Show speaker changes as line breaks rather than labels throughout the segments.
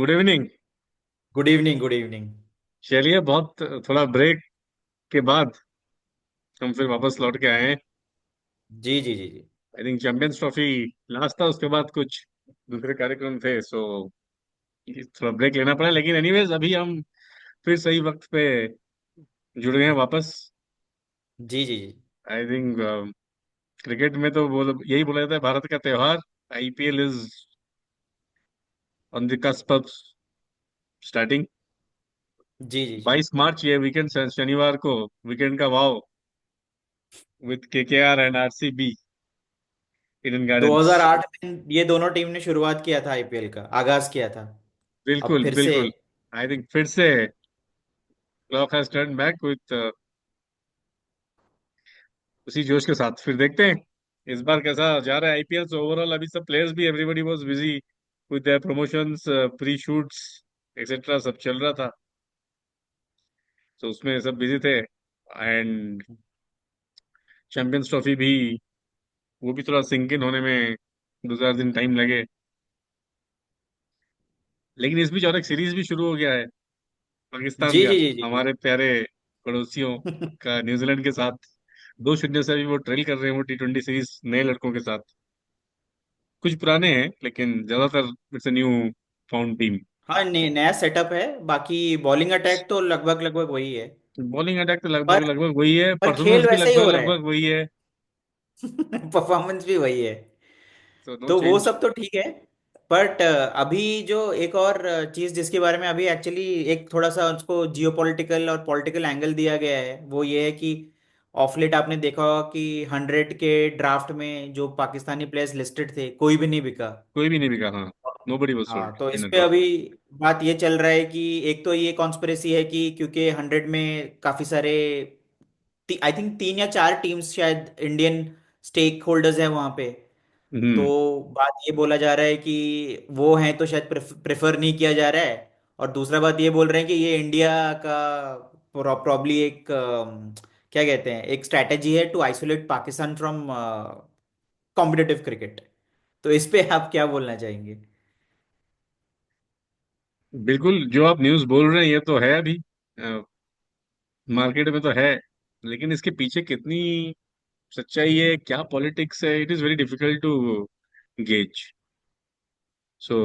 Good evening.
Good evening, good evening.
चलिए, बहुत थोड़ा ब्रेक के बाद हम फिर वापस लौट के आए हैं।
जी जी जी जी।
I think champions trophy last था, उसके बाद कुछ दूसरे कार्यक्रम थे, सो थोड़ा ब्रेक लेना पड़ा। लेकिन एनीवेज अभी हम फिर सही वक्त पे जुड़ गए हैं वापस।
जी जी जी।
आई थिंक क्रिकेट में तो यही बोला जाता है, भारत का त्योहार IPL is on the cusp of starting.
जी जी जी।
22 मार्च, ये वीकेंड, शनिवार को वीकेंड का wow with KKR and RCB, Eden Gardens.
2008 में ये दोनों टीम ने शुरुआत किया था, आईपीएल का आगाज किया था। अब
बिल्कुल
फिर से।
बिल्कुल। आई थिंक फिर से clock has turn back with उसी जोश के साथ। फिर देखते हैं इस बार कैसा जा रहा है आईपीएल। सो ओवरऑल अभी सब प्लेयर्स भी, everybody was busy with their promotions, pre shoots etcetera, सब चल रहा था। तो उसमें सब बिजी थे। एंड चैंपियंस ट्रॉफी भी, वो भी थोड़ा सिंक इन होने में 2 4 दिन टाइम लगे। लेकिन इस बीच और एक सीरीज भी शुरू हो गया है, पाकिस्तान
जी
का,
जी जी जी
हमारे प्यारे पड़ोसियों का, न्यूजीलैंड के साथ। 2-0 से अभी वो ट्रेल कर रहे हैं, वो T20 सीरीज नए लड़कों के साथ। कुछ पुराने हैं लेकिन ज्यादातर it's a new found team.
हाँ, नया सेटअप है। बाकी बॉलिंग अटैक तो लगभग लगभग वही है।
बॉलिंग अटैक तो लगभग
पर
लगभग वही है,
पर
परफॉर्मेंस
खेल
भी
वैसे ही
लगभग
हो रहा है।
लगभग वही है।
परफॉर्मेंस भी वही है।
तो नो
तो वो
चेंज।
सब तो ठीक है। बट अभी जो एक और चीज जिसके बारे में अभी एक्चुअली एक थोड़ा सा उसको जियोपॉलिटिकल और पॉलिटिकल एंगल दिया गया है, वो ये है कि ऑफ लेट आपने देखा होगा कि 100 के ड्राफ्ट में जो पाकिस्तानी प्लेयर्स लिस्टेड थे, कोई भी नहीं बिका।
कोई भी नहीं बिका, हाँ। नोबडी वाज
हाँ,
सोल्ड
तो इस
इन अ
पे
ड्रॉ।
अभी बात ये चल रहा है कि एक तो ये कॉन्स्पिरेसी है कि क्योंकि 100 में काफी सारे, आई थिंक 3 या 4 टीम्स शायद इंडियन स्टेक होल्डर्स हैं वहां पे। तो
हम्म।
बात ये बोला जा रहा है कि वो हैं तो शायद प्रेफर नहीं किया जा रहा है। और दूसरा बात ये बोल रहे हैं कि ये इंडिया का प्रॉब्ली एक क्या कहते हैं, एक स्ट्रैटेजी है to isolate Pakistan from competitive cricket. तो इस पे आप क्या बोलना चाहेंगे?
बिल्कुल, जो आप न्यूज़ बोल रहे हैं ये तो है अभी मार्केट में तो है। लेकिन इसके पीछे कितनी सच्चाई है, क्या पॉलिटिक्स है, it is very difficult to gauge. So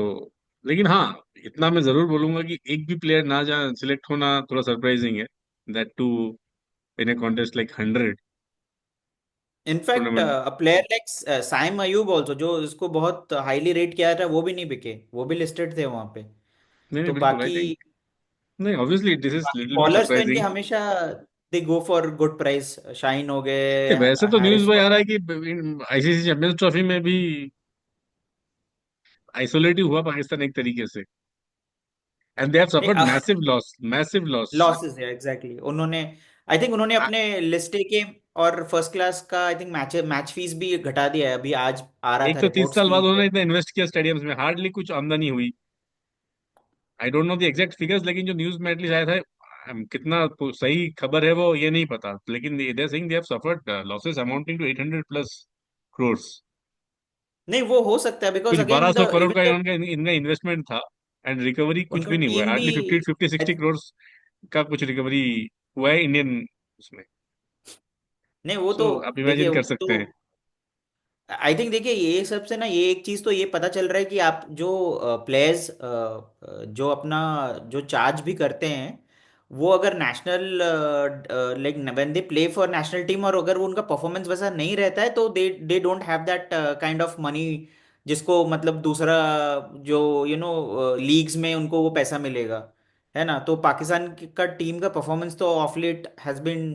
लेकिन हाँ, इतना मैं जरूर बोलूंगा कि एक भी प्लेयर ना जा सिलेक्ट होना थोड़ा सरप्राइजिंग है, that to in a contest like 100
in fact
tournament.
A player like Saim Ayub also, जो इसको बहुत हाईली रेट किया था, वो भी नहीं बिके, वो भी लिस्टेड थे वहां पे।
नहीं नहीं,
तो
बिल्कुल, आई
बाकी
थिंक, नहीं, ऑब्वियसली दिस इज
बाकी
लिटिल बिट
बॉलर्स तो इनके
सरप्राइजिंग।
हमेशा they go for good price. Shine हो गए,
वैसे तो न्यूज
हैरिस।
में आ रहा है कि आईसीसी चैंपियंस ट्रॉफी में भी आइसोलेट ही हुआ पाकिस्तान एक तरीके से, एंड दे हैव
नहीं,
suffered massive loss, massive loss.
Losses है एग्जैक्टली। उन्होंने, आई थिंक उन्होंने अपने लिस्ट के और फर्स्ट क्लास का I think match match fees भी घटा दिया है। अभी आज आ रहा
एक
था
तो 30
रिपोर्ट्स
साल
की।
बाद उन्होंने इतना इन्वेस्ट किया स्टेडियम्स में, हार्डली कुछ आमदनी हुई। I don't know the exact figures, लेकिन जो न्यूज में एटलीस्ट आया था, कितना तो सही खबर है वो ये नहीं पता, लेकिन they are saying they have suffered losses amounting to 800 plus crores.
नहीं, वो हो सकता है बिकॉज
कुछ
अगेन
1200
द
करोड़ का
इवन द
इनका इनका इन्वेस्टमेंट था, एंड रिकवरी कुछ
उनका
भी नहीं हुआ है,
टीम भी।
हार्डली 50 50 60 करोड़ का कुछ रिकवरी हुआ है इंडियन उसमें।
नहीं, वो
सो
तो
आप
देखिए,
इमेजिन कर
वो
सकते
तो
हैं।
आई थिंक देखिए, ये सबसे ना ये एक चीज तो ये पता चल रहा है कि आप जो प्लेयर्स जो अपना जो चार्ज भी करते हैं, वो अगर national like when they play for national team, और अगर वो उनका परफॉर्मेंस वैसा नहीं रहता है, तो they they don't have that kind of money, जिसको मतलब दूसरा जो लीग्स में उनको वो पैसा मिलेगा, है ना। तो पाकिस्तान का टीम का परफॉर्मेंस तो of late has been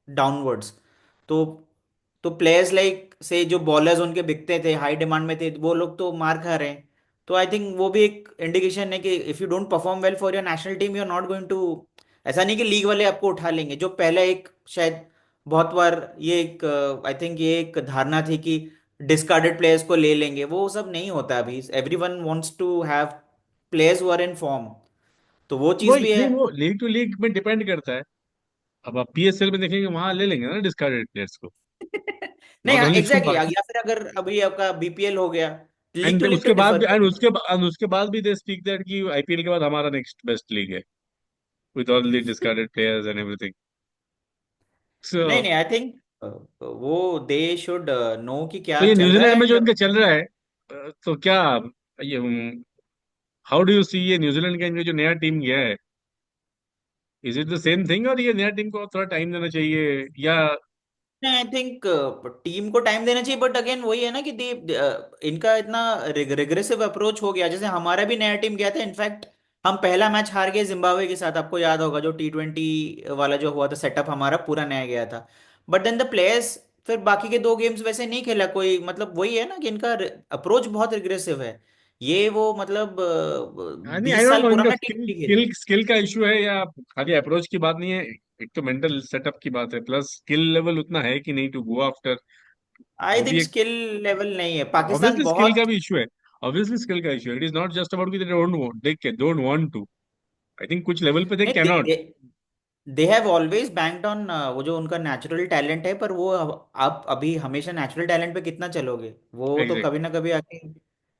downwards. तो प्लेयर्स लाइक से जो बॉलर्स उनके बिकते थे, हाई डिमांड में थे, वो लोग तो मार खा रहे हैं। तो आई थिंक वो भी एक इंडिकेशन है कि if you don't perform well for your national team, you are not going to. ऐसा नहीं कि लीग वाले आपको उठा लेंगे, जो पहले एक शायद बहुत बार ये एक आई थिंक ये एक धारणा थी कि डिस्कार्डेड प्लेयर्स को ले लेंगे, वो सब नहीं होता अभी। Everyone wants to have players who are in form. तो वो
वो
चीज भी
नहीं,
है।
वो लीग टू लीग में डिपेंड करता है। अब आप पीएसएल में देखेंगे, वहां ले लेंगे ना डिस्कार्डेड प्लेयर्स को,
नहीं,
नॉट ओनली फ्रॉम
एग्जैक्टली, या फिर अगर अभी आपका बीपीएल हो गया, लीग टू लीग तो
उसके बाद
डिफर
भी
करेगा।
and उसके बाद भी दे स्पीक दैट कि आईपीएल के बाद हमारा नेक्स्ट बेस्ट लीग है, with all the discarded players and everything. So
नहीं नहीं, आई थिंक वो दे शुड नो कि
तो
क्या
ये
चल रहा
न्यूजीलैंड
है
में जो
एंड
इनका चल रहा है, तो क्या ये, हाउ डू यू सी ये न्यूजीलैंड का इनका जो नया टीम गया है, is it the same thing, और ये नया टीम को थोड़ा टाइम देना चाहिए या?
आई थिंक टीम को टाइम देना चाहिए, बट अगेन वही है ना कि इनका इतना रिग्रेसिव अप्रोच हो गया। जैसे हमारा भी नया टीम गया था इनफैक्ट, हम पहला मैच हार गए जिम्बाब्वे के साथ, आपको याद होगा, जो T20 वाला जो हुआ था सेटअप हमारा पूरा नया गया था। बट देन द प्लेयर्स फिर बाकी के दो गेम्स वैसे नहीं खेला कोई, मतलब वही है ना कि इनका अप्रोच बहुत रिग्रेसिव है। ये वो मतलब
नहीं, आई
20
डोंट
साल
नो, इनका
पुराना टीम
स्किल
नहीं
स्किल
खेली।
स्किल का इशू है या खाली अप्रोच की बात नहीं है। एक तो मेंटल सेटअप की बात है, प्लस स्किल लेवल उतना है कि नहीं टू गो आफ्टर।
आई
वो भी
थिंक
एक,
स्किल लेवल नहीं है, पाकिस्तान
ऑब्वियसली स्किल का
बहुत।
भी इशू है। ऑब्वियसली स्किल का इशू है, it is not just about कि they don't want to. I think कुछ लेवल पे दे
नहीं,
can not.
They have always banked on वो जो उनका नेचुरल टैलेंट है, पर वो आप अभी हमेशा नेचुरल टैलेंट पे कितना चलोगे, वो तो कभी
एग्जैक्टली।
ना कभी आके।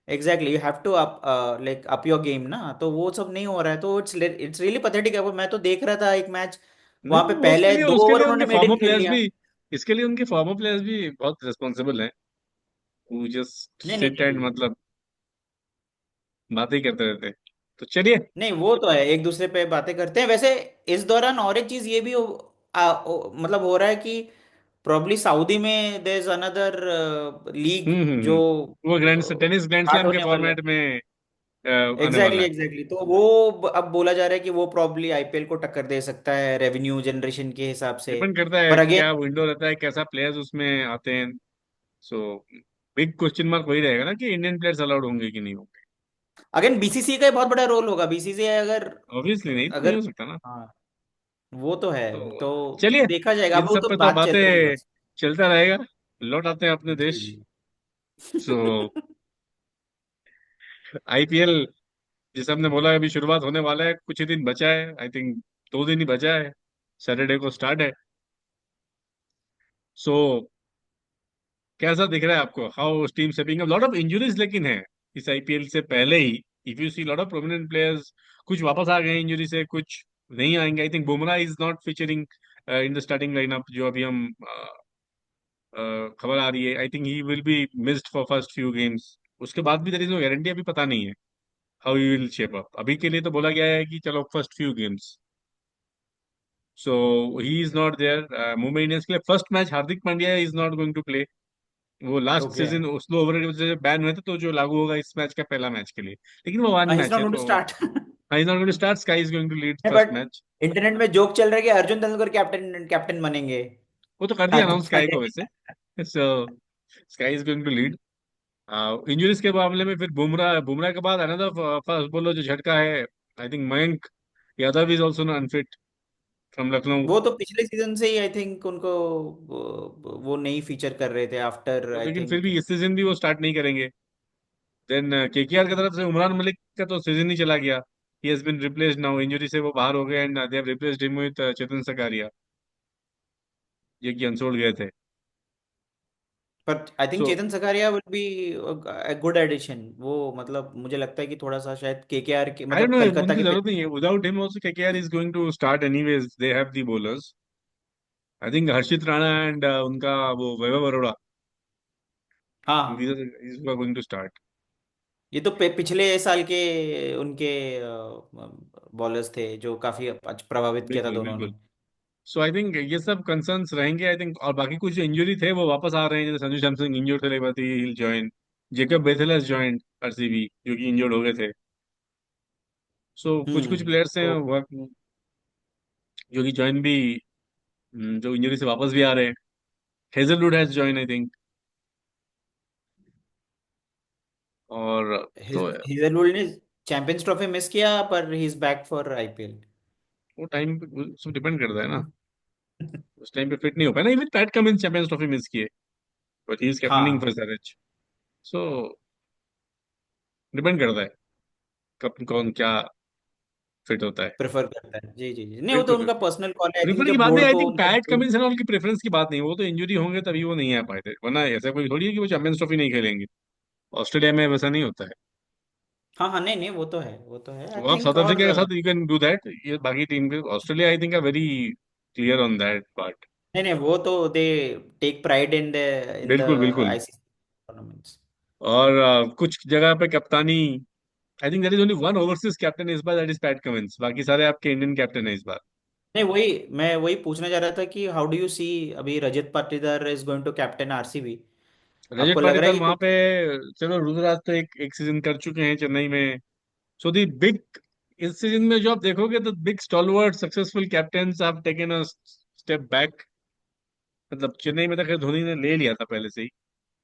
Exactly, you have to up like up your game ना, तो वो सब नहीं हो रहा है, तो इट्स रियली पथेटिक है। वो मैं तो देख रहा था एक मैच, वहां पे
नहीं,
पहले दो
उसके
ओवर
लिए
उन्होंने
उनके
मेड
फॉर्मर
इन खेल
प्लेयर्स
लिया।
भी, इसके लिए उनके फॉर्मर प्लेयर्स भी बहुत रिस्पॉन्सिबल हैं, वो जस्ट
नहीं नहीं
सिट एंड
नहीं
मतलब बातें ही करते रहते हैं। तो चलिए।
नहीं, वो तो है, एक दूसरे पे बातें करते हैं वैसे। इस दौरान और एक चीज ये भी मतलब हो रहा है कि प्रॉब्ली सऊदी में देयर इज अनदर लीग जो
वो टेनिस ग्रैंड
स्टार्ट
स्लैम के
होने वाला है।
फॉर्मेट में आने वाला
एग्जैक्टली
है।
एग्जैक्टली, तो वो अब बोला जा रहा है कि वो प्रॉब्ली आईपीएल को टक्कर दे सकता है रेवेन्यू जनरेशन के हिसाब से।
डिपेंड करता है
पर अगेन,
क्या विंडो रहता है, कैसा प्लेयर्स उसमें आते हैं। सो बिग क्वेश्चन मार्क वही रहेगा ना कि इंडियन प्लेयर्स अलाउड होंगे कि नहीं होंगे।
अगेन बीसीसीआई का बहुत बड़ा रोल होगा। बीसीसीआई अगर
ऑब्वियसली नहीं तो नहीं
अगर
हो सकता ना।
हाँ, वो तो है।
तो
तो
चलिए,
देखा जाएगा, अब
इन
वो
सब
तो
पे तो
बात चल रही है
बातें
बस।
चलता रहेगा। लौट आते हैं अपने
जी
देश।
जी।
सो आईपीएल, जैसे हमने बोला, अभी शुरुआत होने वाला है, कुछ ही दिन बचा है, आई थिंक 2 दिन ही बचा है। सैटरडे को स्टार्ट है। सो कैसा दिख रहा है आपको, how team shaping up? Lot of injuries लेकिन है इस आईपीएल से पहले ही। If you see lot of prominent players, कुछ वापस आ गए इंजरी से, कुछ नहीं आएंगे। I think Bumrah is not featuring in the starting lineup, जो अभी हम खबर आ रही है। I think he will be missed for first few games. उसके बाद भी देयर इज नो गारंटी, अभी पता नहीं है how you will shape up. अभी के लिए तो बोला गया है कि चलो first few games. So he is not there. Mumbai Indians के लिए first match Hardik Pandya is not going to play. वो last
okay,
season slow over की वजह से बैन हुए थे, तो जो लागू होगा इस मैच का पहला मैच के लिए। लेकिन वो one
he is
match
not
है
गोइंग टू
तो
start.
He is not going to start, Sky is going to lead first
but
match.
Internet में जोक चल रहा है कि अर्जुन तेंदुलकर कैप्टन कैप्टन बनेंगे
वो तो कर दिया
हार्दिक
अनाउंस स्काई
पांड्या
को
के
वैसे।
साथ।
So SKY is going to lead. Injuries के मामले में फिर बुमराह बुमराह के बाद अनदर फास्ट बॉलर जो झटका है, I think Mayank Yadav is also unfit from Lucknow.
वो तो पिछले सीजन से ही आई थिंक उनको वो नहीं फीचर कर रहे थे आफ्टर आई
लेकिन फिर
थिंक।
भी इस सीजन भी वो स्टार्ट नहीं करेंगे। देन केकेआर की तरफ से उमरान मलिक का तो सीजन ही चला गया। He has been replaced now, injury से वो बाहर हो गए and they have replaced him with Chetan Sakariya, ये कि अनसोल्ड गए थे।
पर I think
so
Chetan Sakariya will be good addition. वो मतलब मुझे लगता है कि थोड़ा सा शायद केकेआर के
आई डोंट
मतलब
नो,
कलकत्ता
उनकी
के
जरूरत नहीं है, without him also KKR is going to start anyways, they have the bowlers. I think Harshit Rana and उनका वो वैभव अरोड़ा,
हाँ,
इज गोइंग टू स्टार्ट।
ये तो पिछले साल के उनके बॉलर्स थे जो काफी प्रभावित किया था
बिल्कुल
दोनों
बिल्कुल।
ने।
सो आई थिंक ये सब कंसर्न्स रहेंगे आई थिंक, और बाकी कुछ जो इंजरी थे वो वापस आ रहे हैं, जैसे संजू सैमसन इंजर्ड थे, लेवती हिल join, Jacob Bethell has joined RCB, जो कि इंजर्ड हो गए थे। सो कुछ कुछ प्लेयर्स हैं
तो
जो कि जॉइन भी, जो इंजरी से वापस भी आ रहे हैं। Hazlewood has join I think. और तो
हेजलवुड ने चैंपियंस ट्रॉफी मिस किया, पर he is back for IPL.
वो टाइम सब डिपेंड करता है ना, उस टाइम पे फिट नहीं हो पाया ना। Even PAT Cummins champions trophy miss किए, बट ही इज कैप्टनिंग
हाँ,
फॉर एसआरएच। सो डिपेंड करता है कब कौन क्या फिट होता है।
प्रेफर करता है। जी जी जी, नहीं वो तो
बिल्कुल
उनका
बिल्कुल।
पर्सनल कॉल है। आई थिंक
प्रेफर की
जब
बात नहीं,
बोर्ड
आई
को
थिंक
उनका
पैट
बोर्ड।
कमिंस है ना, उनकी प्रेफरेंस की बात नहीं, वो तो इंजरी होंगे तभी वो नहीं आ पाए थे, वरना ऐसा कोई थोड़ी है कि वो चैंपियंस ट्रॉफी नहीं खेलेंगे। ऑस्ट्रेलिया में वैसा नहीं होता है।
हाँ हाँ, नहीं नहीं, वो तो है, वो तो है, आई
तो आप
थिंक।
साउथ
और
अफ्रीका के साथ यू कैन डू दैट, ये बाकी टीम के, Australia I think are very clear on that part.
नहीं नहीं, वो तो they take pride in the
बिल्कुल बिल्कुल।
ICC tournaments.
और कुछ जगह पे कप्तानी, I think there is only one overseas captain इस बार, दैट इज पैट कमिंस, बाकी सारे आपके इंडियन कैप्टन है इस बार।
नहीं, वही मैं वही पूछने जा रहा था कि हाउ डू यू सी, अभी Rajat Patidar is going to captain RCB.
Rajat
आपको लग रहा है
पाटीदार
कि
वहां पे,
कुछ?
चलो रुद्रराज तो एक सीजन कर चुके हैं चेन्नई में। सो दी बिग, इस सीजन में जो आप देखोगे तो big stalwart successful captains have taken a step back. मतलब चेन्नई में तो खैर धोनी ने ले लिया था पहले से ही।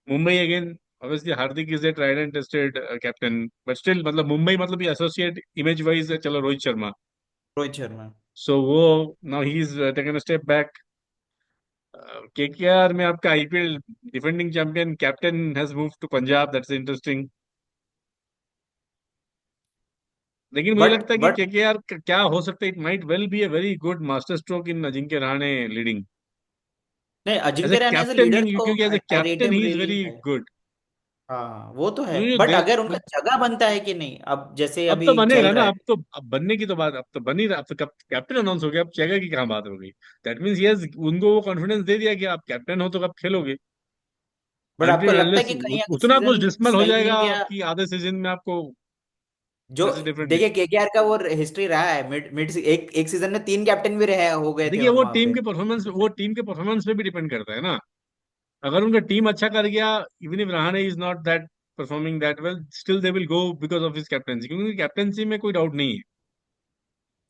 Mumbai again, obviously Hardik is a tried and tested captain, but still मतलब मुंबई मतलब ये एसोसिएट इमेज वाइज है, चलो रोहित शर्मा।
रोहित शर्मा।
सो वो now he is taken a step back. KKR में आपका IPL defending champion captain has move to Punjab, that's interesting. लेकिन मुझे लगता है कि
बट
केकेआर क्या हो सकता है, it might well be a very good master stroke in Ajinkya Rahane leading
नहीं,
as a
Ajinkya Rahane as a
captain,
leader तो
क्योंकि as a
I rate
captain
him
he is
really
very
है।
गुड।
हाँ, वो तो है,
क्योंकि
बट अगर उनका जगह बनता है कि नहीं, अब जैसे
अब तो
अभी चल
बनेगा ना,
रहा है।
अब बनने की तो बात, अब तो बन ही रहा, अब तो कैप्टन अनाउंस हो गया, अब जगह की कहाँ बात हो गई। दैट मीन्स यस, उनको वो कॉन्फिडेंस दे दिया कि आप कैप्टन हो तो आप खेलोगे।
बट आपको
अनटिल
लगता है
अनलेस
कि कहीं अगर
उतना कुछ
सीजन
डिसमल हो
सही नहीं
जाएगा
गया?
कि आधे सीजन में आपको,
जो
दैट्स डिफरेंट।
देखिए, केकेआर का वो हिस्ट्री रहा है, मिड मिड एक एक सीजन में 3 कैप्टन भी रहे हो गए थे
देखिए वो
वहां
टीम
पे।
के परफॉर्मेंस, वो टीम के परफॉर्मेंस पे भी डिपेंड करता है ना। अगर उनका टीम अच्छा कर गया, even if Rahane is not that performing that well, still they will go because of his captaincy, क्योंकि कैप्टनसी में कोई डाउट नहीं है।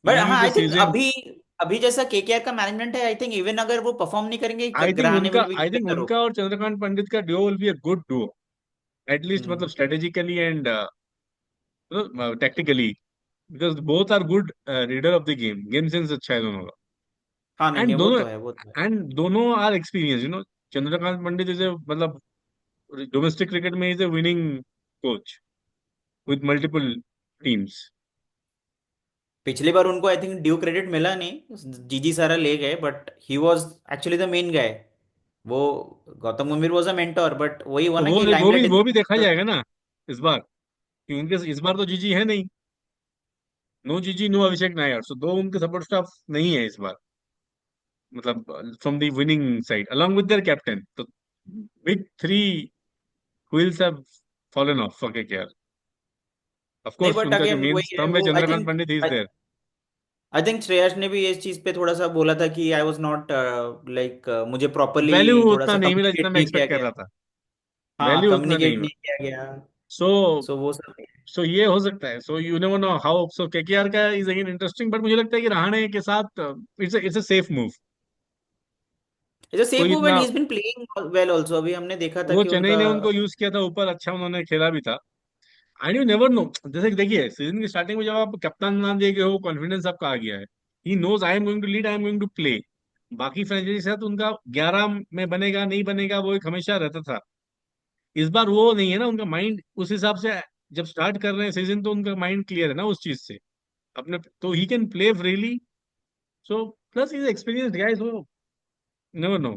बट
ही
हाँ,
is a
I think
season.
अभी अभी जैसा केकेआर का मैनेजमेंट है, आई थिंक इवन अगर वो परफॉर्म नहीं करेंगे, Rahane will be
I think
better
उनका
होगा।
और चंद्रकांत पंडित का duo will be a good duo, at least
hmm.
मतलब strategically and tactically, because both are good reader of the game, game sense अच्छा है दोनों
हाँ, नहीं
का।
नहीं,
एंड
वो
दोनों,
तो है, वो तो है।
दोनों are experience, Chandrakant Pandit is a मतलब डोमेस्टिक क्रिकेट में is a winning coach with multiple teams.
पिछली बार उनको आई थिंक ड्यू क्रेडिट मिला नहीं, जीजी सारा ले गए, but he was actually the main guy. वो गौतम गंभीर वाज अ मेंटोर, बट वही हुआ
तो
ना कि लाइमलाइट
वो भी देखा
इतना।
जाएगा ना इस बार, कि उनके इस बार तो जीजी है नहीं, नो जीजी नो अभिषेक नायर, सो दो उनके सपोर्ट स्टाफ नहीं है इस बार, मतलब from the winning side along with their captain, तो big three wheels have fallen off for KKR. Off
नहीं,
कोर्स
बट
उनका जो
अगेन
मेन
वही है,
स्तंभ है
वो I
Chandrakant
think
Pandit, he is there.
I think Shreyas ने भी इस चीज पे थोड़ा सा बोला था कि आई वाज नॉट लाइक, मुझे प्रॉपरली
वैल्यू
थोड़ा
उतना
सा
नहीं मिला जितना
कम्युनिकेट
मैं
नहीं किया
एक्सपेक्ट कर
गया।
रहा था।
हाँ,
वैल्यू उतना नहीं
कम्युनिकेट
मिला।
नहीं किया गया।
सो
सो वो सब।
सो ये हो सकता है, so you never know how, so KKR का इज अगेन इंटरेस्टिंग, बट मुझे लगता है कि रहाणे के साथ it's a safe move.
It's a safe
कोई
मूव एंड
इतना,
he is been playing well also, अभी हमने देखा था
वो
कि
चेन्नई
उनका।
ने उनको यूज किया था ऊपर, अच्छा उन्होंने खेला भी था। एंड यू नेवर नो, जैसे कि देखिए सीजन की स्टार्टिंग में जब आप कप्तान ना दे गए हो, कॉन्फिडेंस आपका आ गया है, he knows I am going to lead, I am going to play. बाकी फ्रेंचाइजी से तो उनका 11 में बनेगा नहीं बनेगा वो एक हमेशा रहता था। इस बार वो नहीं है ना, उनका माइंड उस हिसाब से, जब स्टार्ट कर रहे हैं सीजन तो उनका माइंड क्लियर है ना उस चीज से, अपने तो he can play freely. So plus is experience guys, वो नेवर नो।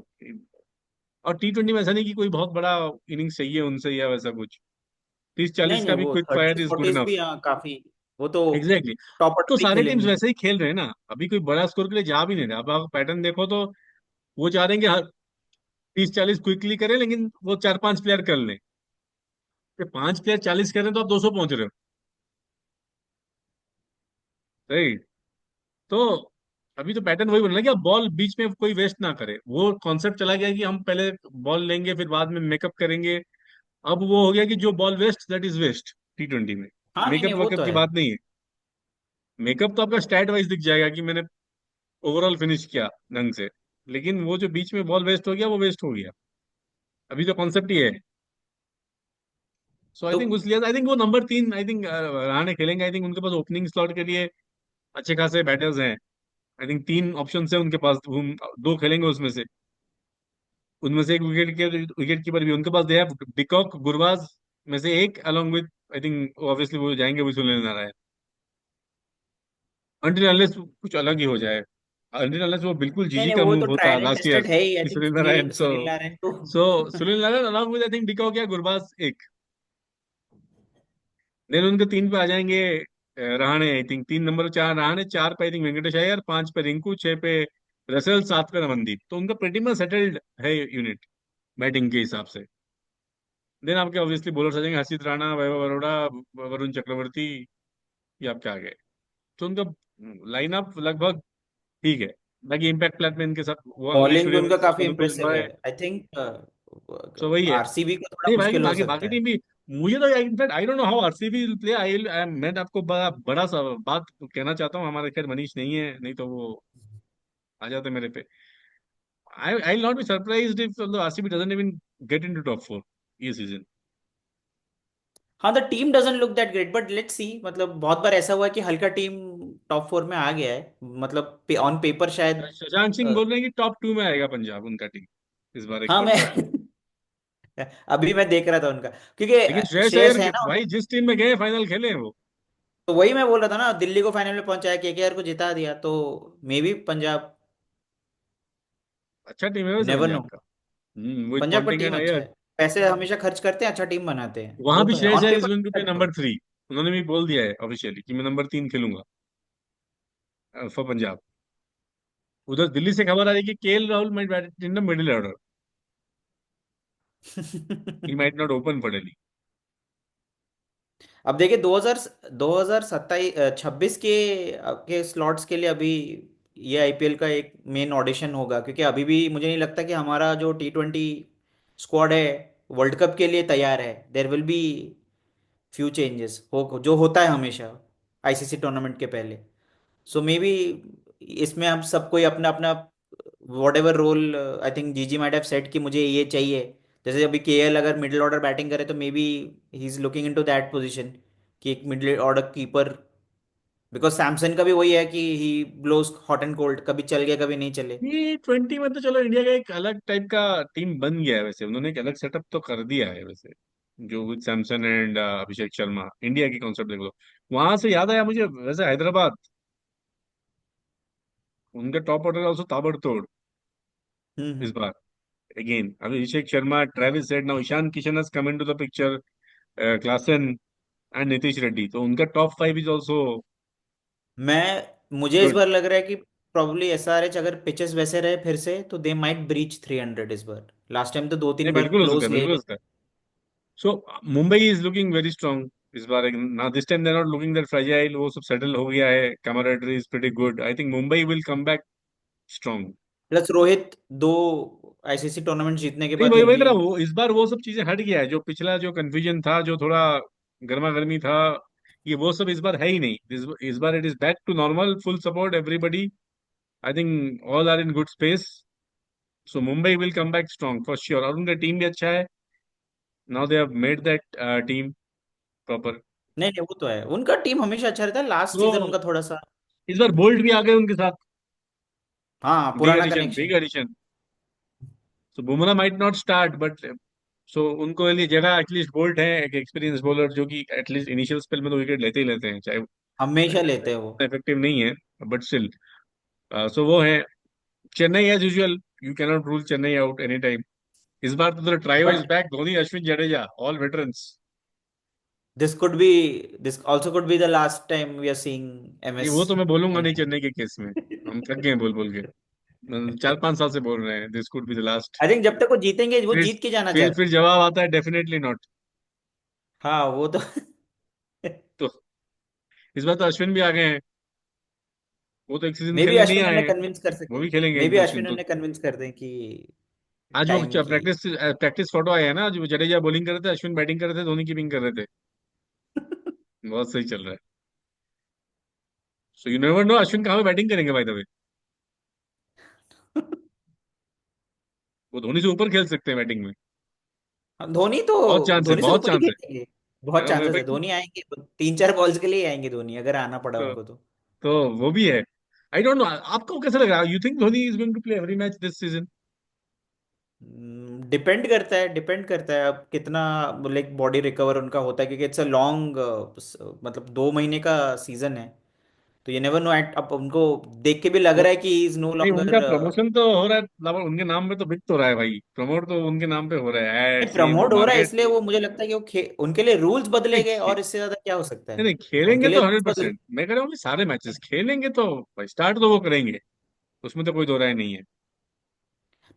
और T20 में ऐसा नहीं कि कोई बहुत बड़ा इनिंग्स चाहिए उनसे या वैसा कुछ, तीस
नहीं
चालीस
नहीं,
का भी
वो
quick fire
thirties
is good
forties
enough.
भी, हाँ, काफी। वो तो
एग्जैक्टली
टॉप
तो
ऑर्डर भी
सारे टीम्स
खेलेंगी।
वैसे ही खेल रहे हैं ना, अभी कोई बड़ा स्कोर के लिए जा भी नहीं रहे। अब आप पैटर्न देखो तो वो चाह रहे हैं कि हर 30-40 क्विकली करें, लेकिन वो 4-5 प्लेयर कर लें, कि 5 प्लेयर 40 करें तो आप 200 पहुंच रहे हो, राइट। तो अभी तो पैटर्न वही बन रहा है कि आप बॉल बीच में कोई वेस्ट ना करे, वो कॉन्सेप्ट चला गया कि हम पहले बॉल लेंगे फिर बाद में मेकअप करेंगे। अब वो हो गया कि जो ball waste that is waste T20 में,
हाँ, नहीं नहीं,
मेकअप
वो
वेकअप
तो
की
है।
बात नहीं है। मेकअप तो आपका स्टैट वाइज दिख जाएगा कि मैंने ओवरऑल फिनिश किया ढंग से, लेकिन वो जो बीच में बॉल वेस्ट हो गया वो वेस्ट हो गया। अभी तो कॉन्सेप्ट ही है। सो आई
तो
थिंक उस लिहाज आई थिंक वो नंबर 3 आई थिंक रहाणे खेलेंगे, आई थिंक उनके पास ओपनिंग स्लॉट के लिए अच्छे खासे बैटर्स हैं। आई थिंक 3 ऑप्शन है उनके पास, दो खेलेंगे उसमें से, उनमें से एक विकेट कीपर भी उनके पास दे, डिकॉक गुरबाज में से एक, along with I think obviously वो जाएंगे भी सुनील नारायण, अनटिल अनलेस कुछ अलग ही हो जाए, अनटिल अनलेस वो बिल्कुल
नहीं
जीजी
नहीं,
का
वो
मूव
तो
होता
tried and
last year
tested है ही, आई
कि
think
Sunil Narine.
Sunil Sunil Narine तो।
So Sunil Narine along with I think de Kock या गुरबाज एक, देन उनके 3 पे आ जाएंगे Rahane, I think 3 number 4 Rahane, 4 पे आई थिंक वेंकटेश अय्यर, 5 पे रिंकू, 6 पे रसेल, 7 पे रमनदीप। तो उनका प्रेटी मच सेटल्ड है यूनिट बैटिंग के हिसाब से। देन आपके ऑब्वियसली बॉलर्स आ जाएंगे, हर्षित राणा, वैभव अरोड़ा, वरुण चक्रवर्ती, ये आपके आ गए। तो उनका लाइनअप लगभग ठीक है। बाकी इम्पैक्ट प्लेयर में इनके साथ वो अंग्रेश
बॉलिंग उनका
सूर्यवंशी,
काफी
सदुपेश
इम्प्रेसिव है,
भाई।
आई थिंक।
सो वही है।
आरसीबी को थोड़ा
नहीं भाई,
मुश्किल हो
बाकी
सकता
बाकी
है।
टीम भी, मुझे तो in fact I don't know how RCB will play. मैं आपको बड़ा बड़ा सा बात कहना चाहता हूँ, हमारे खैर मनीष नहीं है, नहीं तो वो आ जाते मेरे पे। I will not be surprised if RCB doesn't even get into top 4 ये सीजन।
हाँ, the team doesn't look that great, but let's see. मतलब बहुत बार ऐसा हुआ है कि हल्का टीम टॉप 4 में आ गया है, मतलब ऑन पेपर शायद।
शशांक सिंह
अ,
बोल रहे हैं कि टॉप 2 में आएगा पंजाब, उनका टीम इस बार एक
हाँ, मैं
पॉडकास्ट में।
अभी मैं देख रहा था उनका,
लेकिन
क्योंकि
श्रेयस
श्रेयस
अय्यर
है ना
भाई जिस टीम में गए फाइनल खेले हैं वो।
तो वही मैं बोल रहा था ना, दिल्ली को फाइनल में पहुंचाया, केकेआर को जिता दिया, तो मे बी पंजाब।
अच्छा टीम है
यू
वैसे
नेवर नो।
पंजाब का। विद
पंजाब का
पॉन्टिंग
टीम
एंड
अच्छा
अय्यर।
है, पैसे हमेशा खर्च करते हैं, अच्छा टीम बनाते हैं,
वहां
वो
भी
तो है
Shreyas
on
Iyer is
paper.
Going to be number 3। उन्होंने भी बोल दिया है ऑफिशियली कि मैं नंबर 3 खेलूंगा फॉर पंजाब। उधर दिल्ली से खबर आ रही है कि KL Rahul might bat in the middle order. He might not open for Delhi.
अब देखिए 2027 26 के स्लॉट्स के लिए अभी ये आईपीएल का एक मेन ऑडिशन होगा, क्योंकि अभी भी मुझे नहीं लगता कि हमारा जो T20 स्क्वाड है वर्ल्ड कप के लिए तैयार है। There will be few changes हो, जो होता है हमेशा आईसीसी टूर्नामेंट के पहले। सो मे बी इसमें हम सब कोई अपना अपना whatever role, I think GG might have set कि मुझे ये चाहिए। जैसे अभी केएल अगर मिडिल ऑर्डर बैटिंग करे तो may be he is looking into that position, कि एक middle order keeper. Because Samson का भी वही है कि ही ब्लोज हॉट एंड कोल्ड, कभी चल गया कभी नहीं चले।
T20 में तो चलो इंडिया का एक अलग टाइप का टीम बन गया है वैसे, उन्होंने एक अलग सेटअप तो कर दिया है वैसे। जो with Samson and Abhishek Sharma, India की कॉन्सेप्ट देख लो। वहां से याद आया मुझे वैसे हैदराबाद, उनका टॉप ऑर्डर ऑल्सो ताबड़तोड़ इस
हम्म।
बार। Again Abhishek Sharma, Travis Head, now Ishan Kishan has come into the picture, Klaasen and Nitish Reddy, तो उनका टॉप 5 इज ऑल्सो
मुझे इस
गुड।
बार लग रहा है कि प्रॉब्ली एसआरएच अगर पिचेस वैसे रहे फिर से तो दे माइट ब्रीच 300 इस बार। लास्ट टाइम तो दो
नहीं
तीन बार
बिल्कुल हो सकता
क्लोज
है,
ले
बिल्कुल हो
गए।
सकता है। So Mumbai is looking very strong इस बार। ना this time they not looking that fragile, वो सब सेटल हो गया है, camaraderie is pretty good. I think Mumbai will come back strong.
Plus Rohit दो आईसीसी टूर्नामेंट जीतने के
नहीं
बाद
वही
ये
वही
भी।
मेरा वो इस बार वो सब चीजें हट गया है, जो पिछला जो कंफ्यूजन था, जो थोड़ा गर्मा गर्मी था, ये वो सब इस बार है ही नहीं। इस बार it is back to normal, full support everybody. I think all are in good space. So Mumbai will come back strong for sure, और उनका टीम भी अच्छा है। Now they have made that team proper.
नहीं नहीं, वो तो है, उनका टीम हमेशा अच्छा रहता है, लास्ट
तो
सीजन उनका थोड़ा सा।
इस बार बोल्ट भी आ गए उनके साथ।
हाँ,
बिग
पुराना
addition,
connection.
Big addition. So Bumrah might not start but, so उनको लिए जगह एटलीस्ट बोल्ट है, एक एक्सपीरियंस बॉलर जो कि एटलीस्ट इनिशियल स्पेल में तो विकेट लेते ही लेते हैं, चाहे
हमेशा लेते हैं वो।
इफेक्टिव नहीं है बट स्टिल। सो वो है। Chennai as usual, you cannot rule Chennai out any time. इस बार तो trio is
but
back, Dhoni, Ashwin, Jadeja, all veterans.
This could be this also could be the last time we are seeing
नहीं
MS
वो तो मैं बोलूंगा नहीं
धोनी।
चेन्नई के केस में। हम थक गए हैं बोल बोल के। 4-5 साल से बोल रहे हैं this could be the last.
I think जब तक वो जीतेंगे, वो
फिर
जीत के जाना
फिर
चाहते
फिर
हैं।
जवाब आता है डेफिनेटली नॉट।
हाँ, वो तो
तो इस बार तो अश्विन भी आ गए हैं। वो तो एक सीजन
मे बी
खेलने नहीं
अश्विन
आए
उन्हें
हैं।
कन्विंस कर
वो
सके।
भी खेलेंगे
मे
एक
बी
दो सीजन
अश्विन
तो।
उन्हें कन्विंस कर दें कि
आज वो
टाइम की।
प्रैक्टिस फोटो आया है ना, जो जडेजा बॉलिंग कर रहे थे, अश्विन बैटिंग कर रहे थे, धोनी कीपिंग कर रहे थे। बहुत सही चल रहा है। So you never no Ashwin कहाँ पे बैटिंग करेंगे बाय द वे। वो धोनी से ऊपर खेल सकते हैं बैटिंग में।
धोनी तो
बहुत चांस है,
धोनी से
बहुत
ऊपर ही
चांस है।
खेलेंगे। बहुत
हाँ,
चांसेस है,
भाई।
धोनी आएंगे, 3-4 बॉल्स के लिए ही आएंगे धोनी, अगर आना पड़ा
तो,
उनको तो।
वो भी है। आई डोंट नो, आपको कैसा लग रहा है? You think Dhoni is going to play every match this season?
Depend करता है अब कितना लाइक बॉडी रिकवर उनका होता है, क्योंकि इट्स अ लॉन्ग, मतलब 2 महीने का सीजन है। तो तो ये नेवर नो एट, अब उनको देख के भी लग
वो
रहा है कि इज नो
नहीं, उनका
लॉन्गर।
प्रमोशन तो हो रहा है, मतलब उनके नाम पे तो बिक तो रहा है भाई, प्रमोट तो उनके नाम पे हो रहा है,
नहीं,
एड्स ये वो
प्रमोट हो रहा है
मार्केट।
इसलिए वो, मुझे लगता है कि वो उनके लिए रूल्स
नहीं
बदले गए, और इससे ज्यादा क्या हो सकता
नहीं
है।
नहीं,
उनके
खेलेंगे
लिए
तो
रूल्स
हंड्रेड
बदले।
परसेंट मैं कह रहा हूँ कि सारे मैचेस खेलेंगे तो भाई, स्टार्ट तो वो करेंगे, उसमें तो कोई दो राय नहीं है।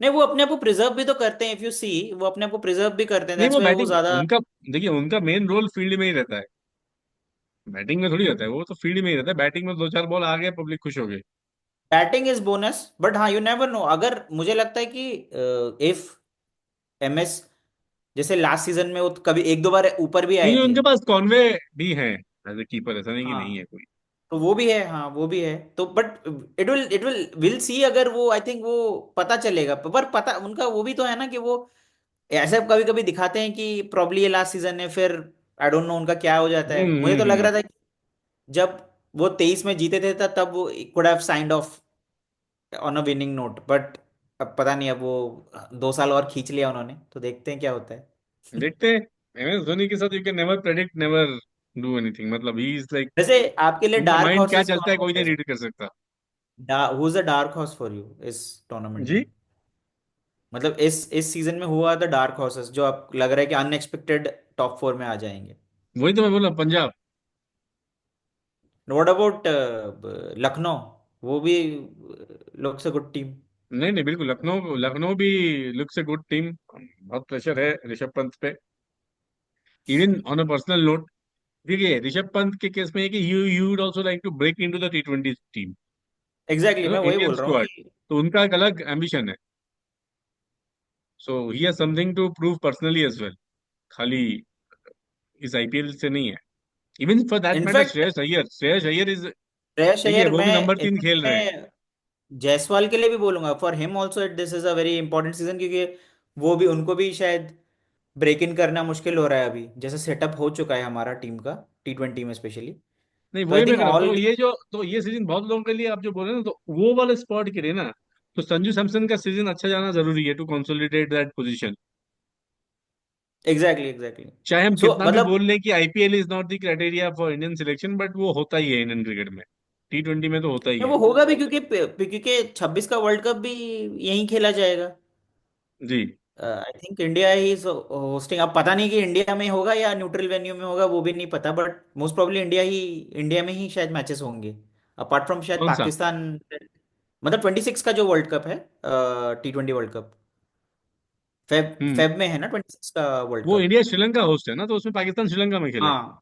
नहीं, वो अपने आप को प्रिजर्व भी तो करते हैं, इफ यू सी, वो अपने आप को प्रिजर्व भी करते हैं,
नहीं
दैट्स
वो
वाई वो
बैटिंग
ज्यादा।
उनका, देखिए उनका मेन रोल फील्ड में ही रहता है, बैटिंग में थोड़ी रहता है, वो तो फील्ड में ही रहता है, बैटिंग में दो चार बॉल आ गए पब्लिक खुश हो गई।
बैटिंग इज बोनस, बट हाँ, यू नेवर नो, अगर मुझे लगता है कि इफ एमएस जैसे लास्ट सीजन में वो तो कभी एक दो बार ऊपर भी
नहीं
आए
नहीं,
थे।
उनके पास कॉनवे भी है एज ए कीपर, ऐसा नहीं कि नहीं है
हाँ,
कोई।
तो वो भी है, हाँ वो भी है, तो बट इट विल सी, अगर वो, आई थिंक वो पता चलेगा, पर पता उनका वो भी तो है ना कि वो ऐसे कभी कभी दिखाते हैं कि प्रॉब्ली ये लास्ट सीजन है, फिर आई डोंट नो उनका क्या हो जाता है। मुझे तो लग
हम्म।
रहा था कि जब वो 23 में जीते थे तब वो could have signed of on a winning note, but अब पता नहीं, अब वो 2 साल और खींच लिया उन्होंने, तो देखते हैं क्या होता है।
देखते हैं, एम एस धोनी के साथ you can never predict, never do anything, मतलब ही इज लाइक,
वैसे आपके लिए
उनका
डार्क
माइंड क्या
हॉर्सेस
चलता
कौन
है
कौन
कोई नहीं
से
रीड कर सकता।
हैं? Who is the dark horse for you इस टूर्नामेंट
जी,
में? मतलब इस सीजन में हुआ द डार्क हॉर्सेस जो आप लग रहा है कि अनएक्सपेक्टेड टॉप 4 में आ जाएंगे।
वही तो मैं बोला, पंजाब।
What about Lucknow? वो भी लुक्स अ गुड टीम।
नहीं नहीं, बिल्कुल, लखनऊ लखनऊ भी लुक्स ए गुड टीम, बहुत प्रेशर है ऋषभ पंत पे, even on a personal note. देखिए ऋषभ पंत के केस में है कि you would also like to break into the T20 team,
exactly, मैं वही
इंडियन
बोल रहा हूँ
स्क्वाड,
कि
तो उनका एक अलग एम्बिशन है, so he has something to prove personally as well, खाली इस आईपीएल से नहीं है। Even for that matter
in fact
Shreyas Iyer is,
Shreyas
देखिए
अय्यर,
वो
मैं
भी नंबर 3
इनफैक्ट
खेल रहे हैं।
मैं जायसवाल के लिए भी बोलूंगा, for him also this is a very important season, क्योंकि वो भी, उनको भी शायद ब्रेक इन करना मुश्किल हो रहा है अभी, जैसे सेटअप हो चुका है हमारा टीम का, T20 में स्पेशली।
नहीं
तो आई
वही मैं
थिंक
कर रहा हूँ,
ऑल,
तो ये सीजन बहुत लोगों के लिए, आप जो बोल रहे हैं ना, तो वो वाले स्पॉट के लिए ना, तो संजू सैमसन का सीजन अच्छा जाना जरूरी है to consolidate that position.
Exactly exactly.
चाहे हम
सो
कितना भी
मतलब,
बोल लें कि IPL is not the criteria for Indian selection, but वो होता ही है इंडियन क्रिकेट में, T20 में तो होता ही
नहीं,
है।
वो होगा भी, क्योंकि 26 का वर्ल्ड कप भी यहीं खेला जाएगा।
जी।
I think India he hosting, अब पता नहीं कि इंडिया में होगा या न्यूट्रल वेन्यू में होगा, वो भी नहीं पता, बट मोस्ट प्रोबेबली इंडिया में ही शायद मैचेस होंगे, अपार्ट फ्रॉम शायद
कौन सा?
पाकिस्तान। मतलब 26 का जो वर्ल्ड कप है, T20 वर्ल्ड कप, फेब
हम्म।
फेब में है ना 26 का वर्ल्ड
वो
कप।
इंडिया श्रीलंका होस्ट है ना, तो उसमें पाकिस्तान श्रीलंका में खेले।
हाँ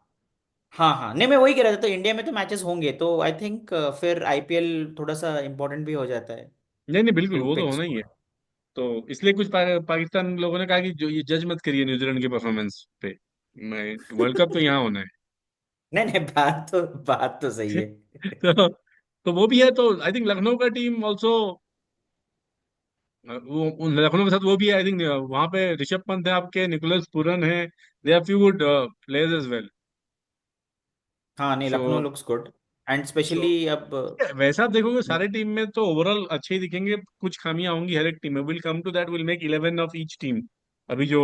हाँ हाँ, नहीं मैं वही कह रहा था, तो इंडिया में तो मैचेस होंगे, तो आई थिंक फिर आईपीएल थोड़ा सा इंपॉर्टेंट भी हो जाता है
नहीं नहीं, बिल्कुल
टू
वो तो
पिक
होना ही है।
स्क्वाड।
तो इसलिए कुछ पाकिस्तान लोगों ने कहा कि जो ये जज मत करिए न्यूजीलैंड के परफॉर्मेंस पे, मैं, वर्ल्ड कप तो यहाँ होना है।
नहीं नहीं, बात तो सही है।
तो तो वो भी है, तो आई थिंक लखनऊ का टीम ऑल्सो, वो लखनऊ के साथ वो भी है, आई थिंक वहां पे ऋषभ पंत है आपके, निकोलस पूरन है, they are few good players as well.
हाँ, नहीं,
so
Lucknow looks good, and
so
specially अब।
वैसा आप देखोगे सारे टीम में तो ओवरऑल अच्छे ही दिखेंगे, कुछ खामियां होंगी हर एक टीम में, will come to that, will make 11 of each team, अभी जो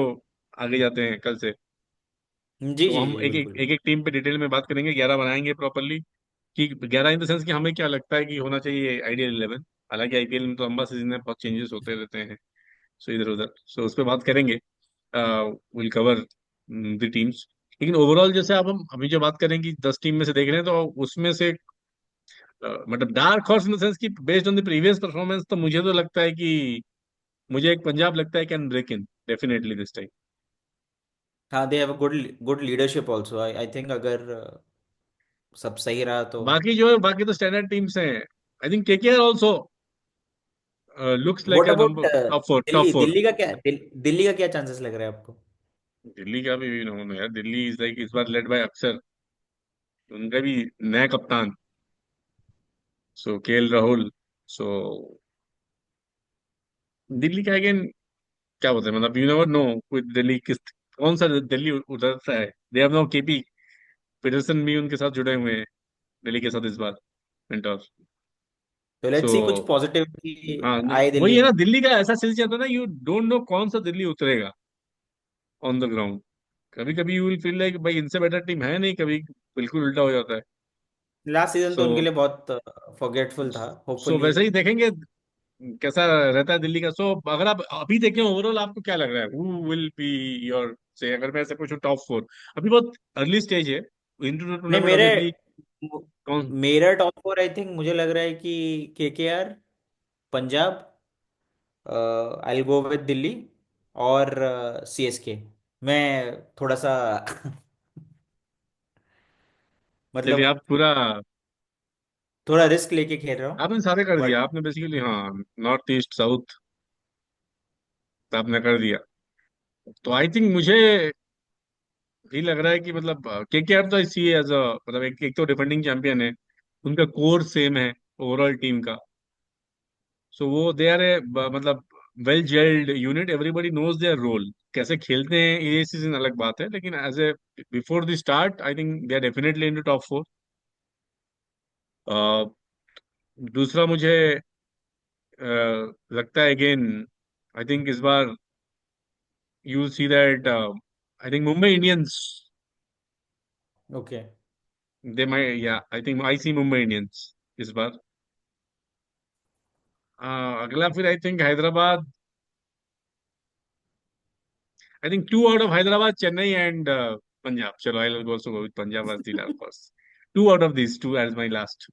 आगे जाते हैं कल से।
जी
तो
जी
हम
जी, बिल्कुल।
एक एक टीम पे डिटेल में बात करेंगे, 11 बनाएंगे प्रॉपरली, कि 11 इन द सेंस कि हमें क्या लगता है कि होना चाहिए आइडियल 11। हालांकि आईपीएल में तो लंबा सीजन है, बहुत चेंजेस होते रहते हैं, सो इधर उधर, सो उस पर बात करेंगे, विल कवर द टीम्स। लेकिन ओवरऑल जैसे अब हम अभी जो बात करें कि 10 टीम में से देख रहे हैं, तो उसमें से मतलब dark horse in the sense कि based on the previous performance, तो मुझे तो लगता है कि मुझे एक पंजाब लगता है can break in definitely this time.
हाँ, they have a good good leadership also, I think, अगर सब सही रहा तो।
बाकी जो है, बाकी तो स्टैंडर्ड टीम्स हैं, I think KKR also looks like
what
a
about
number top
Delhi?
Four.
Delhi का क्या चांसेस लग रहा है आपको?
दिल्ली का भी नो यार, दिल्ली इज लाइक इस बार लेड बाय अक्षर, उनका भी नया कप्तान, सो KL राहुल, सो दिल्ली का अगेन क्या बोलते हैं, मतलब you never know with Delhi किस, कौन सा दिल्ली उतरता है। They have no KP Pietersen भी उनके साथ जुड़े हुए हैं दिल्ली के साथ इस बार, मेंटोर।
तो
सो
लेट्स सी कुछ पॉजिटिविटी
हाँ,
आए
वही
दिल्ली
है ना,
में।
दिल्ली का ऐसा सीरीज आता है ना, यू डोंट नो कौन सा दिल्ली उतरेगा ऑन द ग्राउंड। कभी कभी यू विल फील लाइक भाई इनसे बेटर टीम है नहीं, कभी बिल्कुल उल्टा हो जाता है।
लास्ट सीजन
सो
तो उनके लिए बहुत फॉरगेटफुल था,
सो
होपफुली।
वैसे ही देखेंगे कैसा रहता है दिल्ली का। सो अगर आप अभी देखें ओवरऑल, आपको क्या लग रहा है, हु विल बी योर, से अगर मैं ऐसे पूछूं टॉप फोर, अभी बहुत अर्ली स्टेज है, इंटू द
नहीं,
टूर्नामेंट ऑब्वियसली। कौन?
मेरा टॉप फोर आई थिंक मुझे लग रहा है कि KKR, Punjab, I go with Delhi, और सीएसके। मैं थोड़ा सा
चलिए
मतलब
आप पूरा,
थोड़ा रिस्क लेके खेल रहा हूँ,
आपने सारे कर दिया,
बट
आपने बेसिकली, हाँ, नॉर्थ ईस्ट साउथ आपने कर दिया। तो आई थिंक मुझे भी लग रहा है कि मतलब केकेआर तो ऐसी है एज अ, मतलब एक तो डिफेंडिंग चैंपियन है, उनका कोर सेम है ओवरऑल टीम का। सो वो दे आर ए, मतलब well jelled unit, everybody knows their role. कैसे खेलते हैं ये सीजन अलग बात है, लेकिन as a before the start I think they are definitely in the top four. दूसरा मुझे लगता है अगेन, आई थिंक इस बार you will see that, I think Mumbai Indians,
okay.
They my, या I think I C Mumbai Indians इस बार। अगला फिर I think Hyderabad, I think two out of Hyderabad, Chennai and Punjab. चलो I will also go with Punjab as the last first, two out of this two as my last,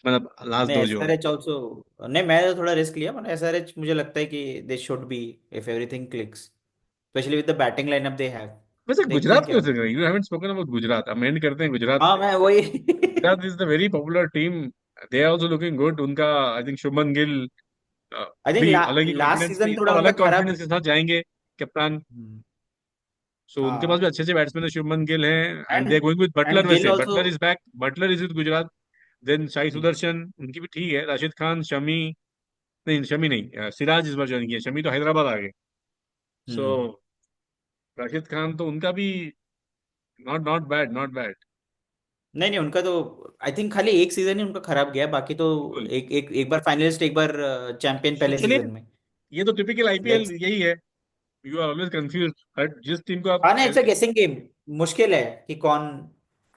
मतलब last
नहीं,
दो जो है।
SRH also. नहीं, मैं तो थोड़ा रिस्क लिया, मतलब एसआरएच मुझे लगता है कि they should be, if everything clicks, specially with the batting lineup they have.
वैसे
देखते हैं
गुजरात
क्या
कैसे
होता
गए, you haven't spoken about Gujarat, हम एंड करते हैं गुजरात
है। हाँ,
पे।
मैं वही
Gujarat is the very popular team, they are also looking good. उनका I think Shubman Gill
I think
भी अलग ही
लास्ट
कॉन्फिडेंस में,
सीजन
इस
थोड़ा
बार
उनका
अलग
खराब।
कॉन्फिडेंस के साथ जाएंगे कप्तान।
हम्म,
सो उनके पास भी
हाँ।
अच्छे अच्छे बैट्समैन है, शुभमन गिल हैं, and
and
they are going with
and
Buttler.
Gill
वैसे
also.
Buttler is back, Buttler is with Gujarat. Then Sai Sudharsan उनकी भी ठीक है, राशिद खान, शमी, नहीं शमी नहीं, सिराज इस बार ज्वाइन किया, शमी तो हैदराबाद आ गए। सो
हम्म।
राशिद खान तो उनका भी not not bad, not bad.
नहीं नहीं, उनका तो आई थिंक खाली एक सीजन ही उनका खराब गया, बाकी तो
बिल्कुल।
एक बार फाइनलिस्ट, एक बार चैंपियन
सो
पहले
चलिए,
सीजन में।
ये तो टिपिकल आईपीएल
लेट्स।
यही है, यू आर ऑलवेज कंफ्यूज, हर जिस टीम को आप
हाँ ना, इट्स अ गेसिंग गेम। मुश्किल है कि कौन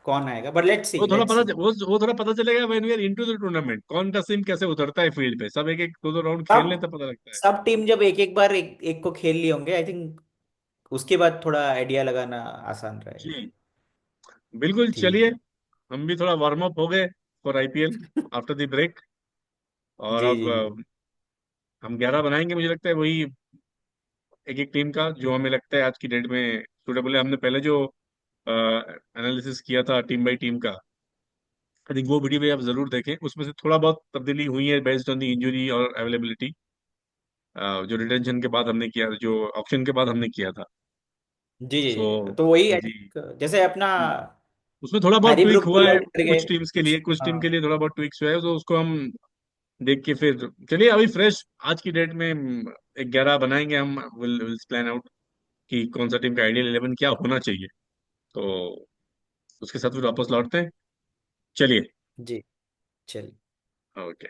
कौन आएगा, बट लेट्स सी,
वो थोड़ा
लेट्स सी।
पता, वो थोड़ा पता चलेगा when we are into the tournament, कौन सा टीम कैसे उतरता है फील्ड पे, सब एक एक दो दो राउंड खेल लें
सब
तब पता लगता है।
सब टीम जब एक एक बार एक को खेल लिए होंगे, आई थिंक उसके बाद थोड़ा आइडिया लगाना आसान रहेगा।
जी बिल्कुल।
ठीक
चलिए,
है।
हम भी थोड़ा वार्म अप हो गए for IPL after the break, और
जी
अब
जी जी।
हम 11 बनाएंगे मुझे लगता है, वही एक एक टीम का जो हमें लगता है आज की डेट में सूटेबल है। हमने पहले जो एनालिसिस किया था टीम बाई टीम का, आई थिंक वो वीडियो भी आप जरूर देखें, उसमें से थोड़ा बहुत तब्दीली हुई है बेस्ड ऑन द इंजरी और अवेलेबिलिटी, जो रिटेंशन के बाद हमने किया, जो ऑक्शन के बाद हमने किया था।
जी जी
सो
जी, तो वही आई
जी,
थिंक जैसे अपना
उसमें थोड़ा बहुत
हैरी
ट्विक
ब्रूक
हुआ
पुल
है
आउट कर गए
कुछ टीम्स के
कुछ।
लिए, कुछ टीम के
हाँ।
लिए थोड़ा बहुत ट्विक्स हुआ है, तो उसको हम देख के फिर, चलिए अभी फ्रेश आज की डेट में 11 बनाएंगे हम, विल प्लान आउट कि कौन सा टीम का आइडियल 11 क्या होना चाहिए, तो उसके साथ फिर वापस लौटते हैं। चलिए।
जी। चलिए।
ओके।